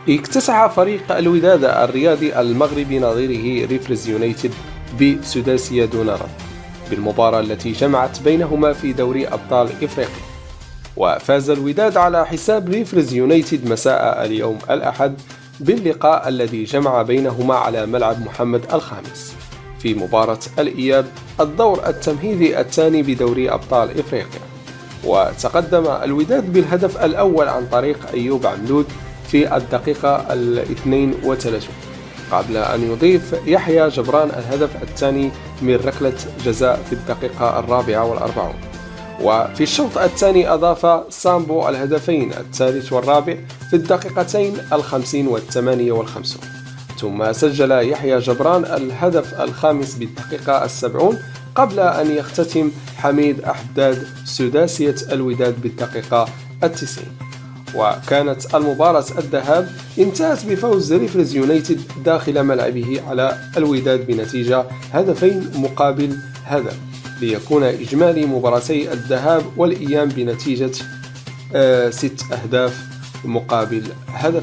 اكتسح فريق الوداد الرياضي المغربي نظيره ريفرز يونايتد بسداسية دون رد بالمباراة التي جمعت بينهما في دوري أبطال إفريقيا. وفاز الوداد على حساب ريفرز يونايتد مساء اليوم الأحد باللقاء الذي جمع بينهما على ملعب محمد الخامس في مباراة الإياب الدور التمهيدي الثاني بدوري أبطال إفريقيا. وتقدم الوداد بالهدف الأول عن طريق أيوب عملود في الدقيقة 32 قبل أن يضيف يحيى جبران الهدف الثاني من ركلة جزاء في الدقيقة 44. وفي الشوط الثاني أضاف سامبو الهدفين الثالث والرابع في الدقيقتين 50 و58. ثم سجل يحيى جبران الهدف الخامس بالدقيقة 70 قبل أن يختتم حميد أحداد سداسية الوداد بالدقيقة 90. وكانت المباراة الذهاب انتهت بفوز ريفرز يونايتد داخل ملعبه على الوداد بنتيجة 2-1 ليكون إجمالي مباراتي الذهاب والإياب بنتيجة 6 أهداف مقابل 2.